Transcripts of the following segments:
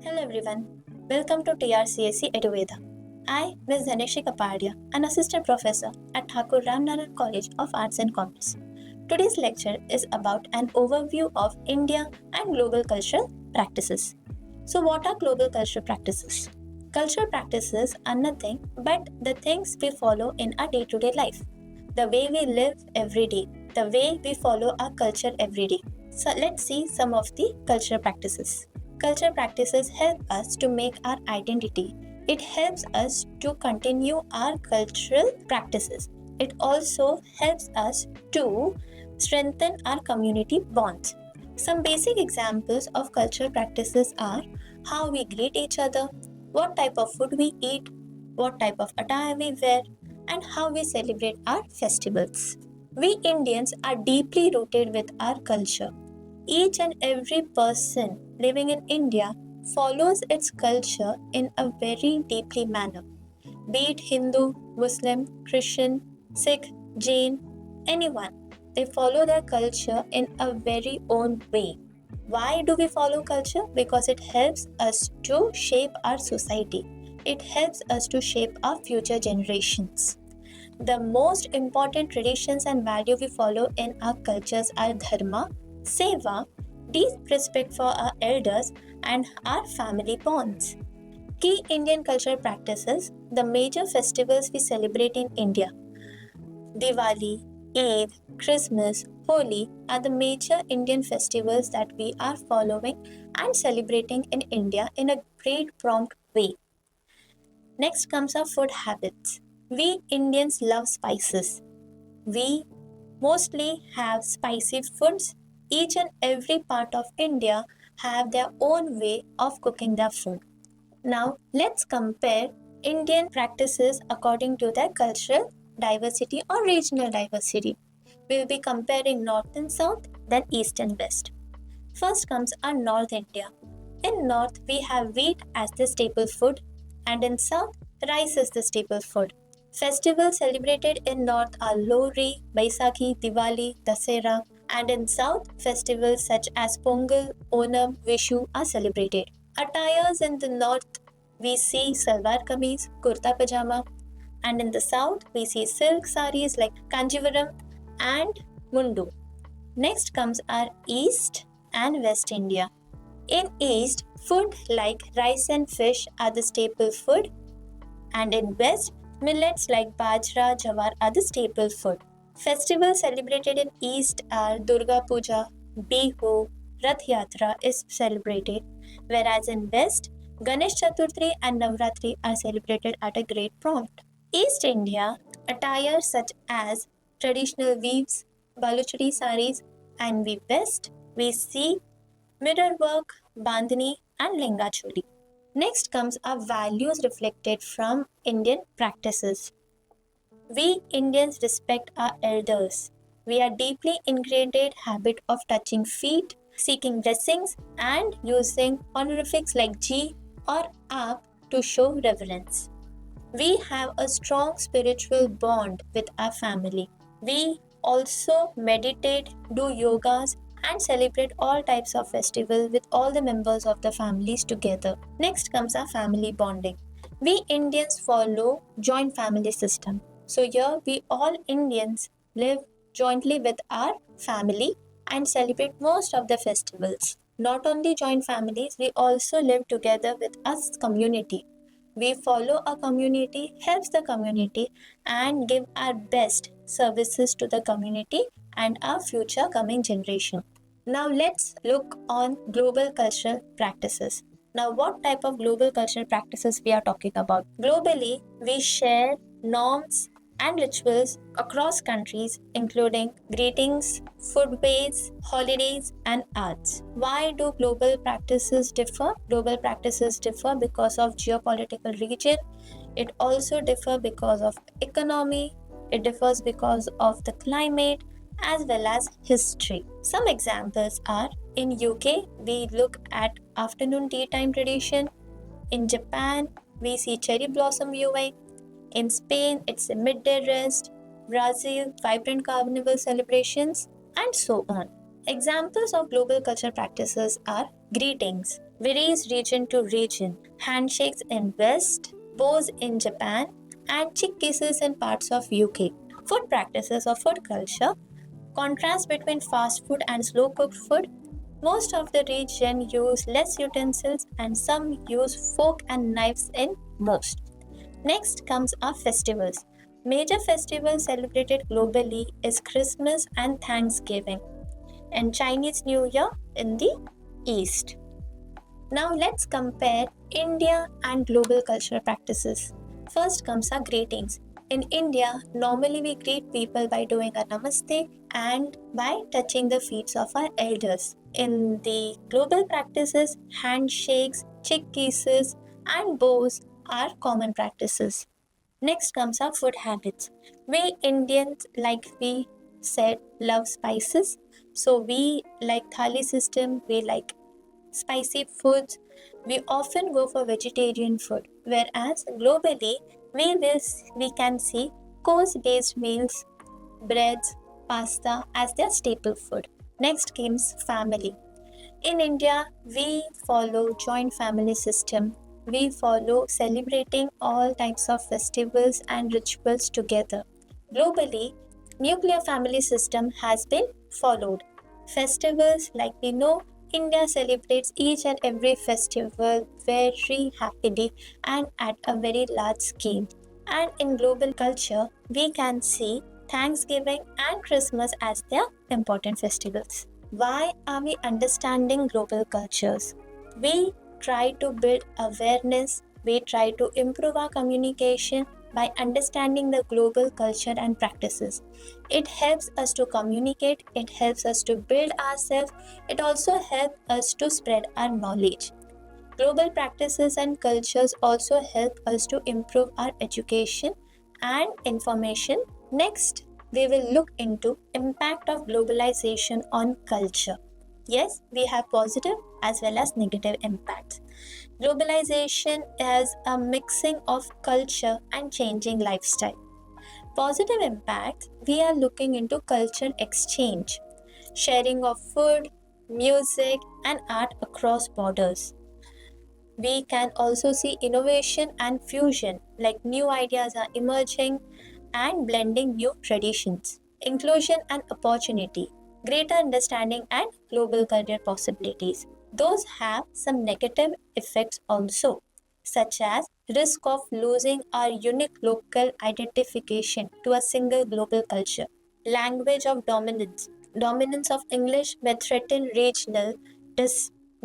Hello everyone, welcome to TRCAC EduVedha. I, Ms. Dhaneshi Kapadia, an assistant professor at Thakur Ramnaran College of Arts and Commerce. Today's lecture is about an overview of India and global cultural practices. So, what are global cultural practices? Cultural practices are nothing but the things we follow in our day to day life, the way we live every day, the way we follow our culture every day. So, let's see some of the cultural practices. Cultural practices help us to make our identity. It helps us to continue our cultural practices. It also helps us to strengthen our community bonds. Some basic examples of cultural practices are how we greet each other, what type of food we eat, what type of attire we wear, and how we celebrate our festivals. We Indians are deeply rooted with our culture. Each and every person living in India follows its culture in a very deeply manner. Be it Hindu, Muslim, Christian, Sikh, Jain, anyone, they follow their culture in a very own way. Why do we follow culture? Because it helps us to shape our society. It helps us to shape our future generations. The most important traditions and values we follow in our cultures are dharma, seva, deep respect for our elders, and our family bonds. Key Indian cultural practices, the major festivals we celebrate in India, Diwali, Eid, Christmas, Holi are the major Indian festivals that we are following and celebrating in India in a great prompt way. Next comes our food habits. We Indians love spices. We mostly have spicy foods. Each and every part of India have their own way of cooking their food. Now, let's compare Indian practices according to their cultural diversity or regional diversity. We'll be comparing North and South, then East and West. First comes our North India. In North, we have wheat as the staple food, and in South, rice is the staple food. Festivals celebrated in North are Lohri, Baisakhi, Diwali, Dasera, and in South, festivals such as Pongal, Onam, Vishu are celebrated. Attires in the North, we see salwar kameez, kurta pajama, and in the South, we see silk saris like Kanjivaram and Mundu. Next comes our East and West India. In East, food like rice and fish are the staple food, and in West, millets like bajra, jawar are the staple food. Festivals celebrated in East are Durga Puja, Bihu, Rath Yatra is celebrated, whereas in West, Ganesh Chaturthi and Navratri are celebrated at a great prompt. East India, attire such as traditional weaves, baluchari saris, and we West, we see mirror work, bandhani, and lenga choli. Next comes our values reflected from Indian practices. We Indians respect our elders. We are deeply ingrained habit of touching feet, seeking blessings, and using honorifics like ji or aap to show reverence. We have a strong spiritual bond with our family. We also meditate, do yogas, and celebrate all types of festivals with all the members of the families together. Next comes our family bonding. We Indians follow joint family system. So here we all Indians live jointly with our family and celebrate most of the festivals. Not only joint families, we also live together with us community. We follow a community, helps the community, and give our best services to the community and our future coming generation. Now let's look on global cultural practices. Now, what type of global cultural practices we are talking about? Globally, we share norms and rituals across countries, including greetings, foodways, holidays, and arts. Why do global practices differ? Global practices differ because of geopolitical region. It also differ because of economy. It differs because of the climate as well as history. Some examples are in UK, we look at afternoon tea time tradition. In Japan, we see cherry blossom viewing. In Spain, it's a midday rest. Brazil, vibrant carnival celebrations, and so on. Examples of global culture practices are greetings. varies region to region. Handshakes in West, bows in Japan, and cheek kisses in parts of UK. Food practices or food culture. Contrast between fast food and slow cooked food. Most of the region use less utensils and some use fork and knives in most. Next comes our festivals. Major festivals celebrated globally is Christmas and Thanksgiving and Chinese New Year in the East. Now let's compare India and global cultural practices. First comes our greetings. In India, normally we greet people by doing a namaste and by touching the feet of our elders. In the global practices, handshakes, cheek kisses, and bows are common practices. Next comes our food habits. We Indians, like we said, love spices. So we like thali system, we like spicy foods. We often go for vegetarian food, whereas globally we can see course-based meals, breads, pasta as their staple food. Next comes family. In India, we follow joint family system. We follow celebrating all types of festivals and rituals together. Globally, nuclear family system has been followed. Festivals, like we know, India celebrates each and every festival very happily and at a very large scale. And in global culture, we can see Thanksgiving and Christmas as their important festivals. Why are we understanding global cultures? We try to build awareness, we try to improve our communication by understanding the global culture and practices. It helps us to communicate, it helps us to build ourselves, it also helps us to spread our knowledge. Global practices and cultures also help us to improve our education and information. Next, we will look into impact of globalization on culture. Yes, we have positive as well as negative impacts. Globalization is a mixing of culture and changing lifestyle. Positive impact, we are looking into cultural exchange, sharing of food, music, and art across borders. We can also see innovation and fusion, like new ideas are emerging and blending new traditions. Inclusion and opportunity, greater understanding and global career possibilities. Those have some negative effects also, such as risk of losing our unique local identification to a single global culture. Language of dominance. Dominance of English may threaten regional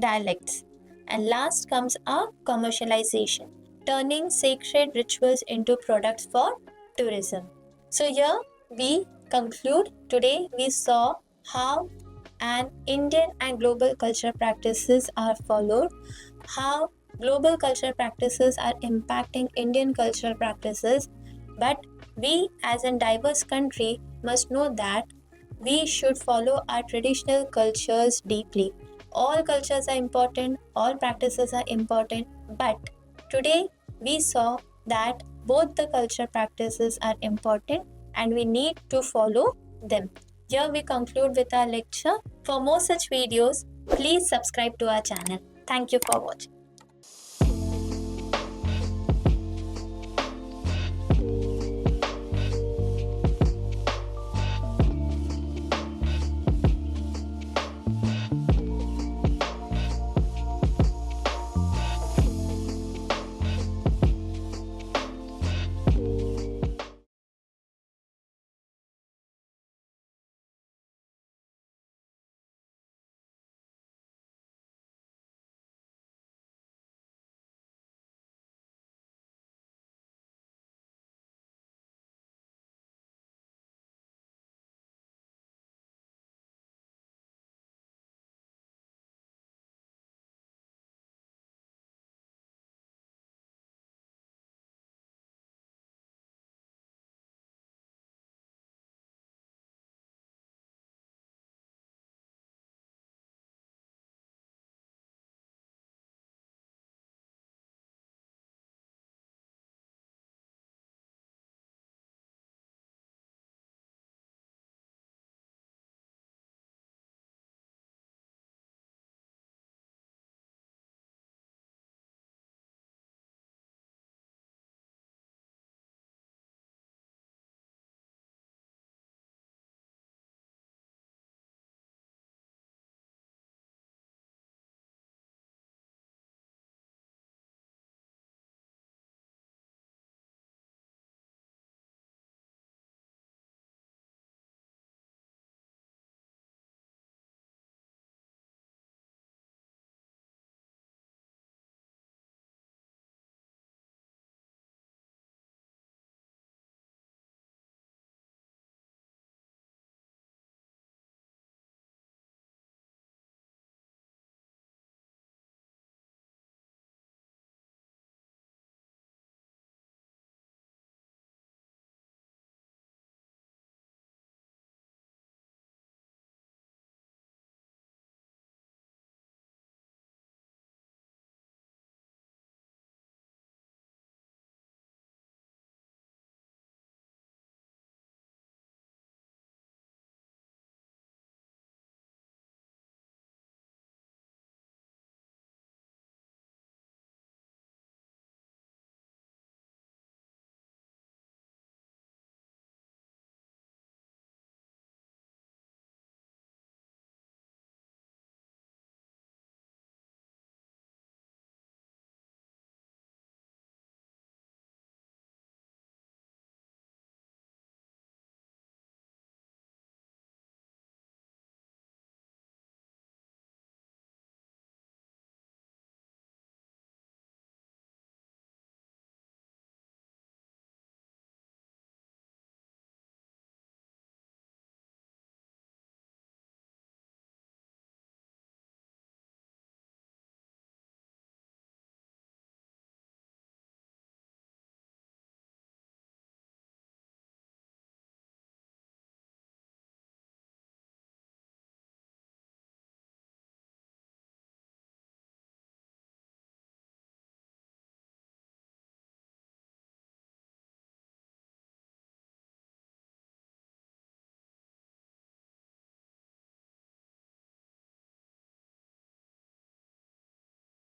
dialects. And last comes our commercialization, turning sacred rituals into products for tourism. So here we conclude. Today we saw how an Indian and global culture practices are followed, how global culture practices are impacting Indian cultural practices, but we as a diverse country must know that we should follow our traditional cultures deeply. All cultures are important, all practices are important, but today we saw that both the culture practices are important and we need to follow them. Here we conclude with our lecture. For more such videos, please subscribe to our channel. Thank you for watching.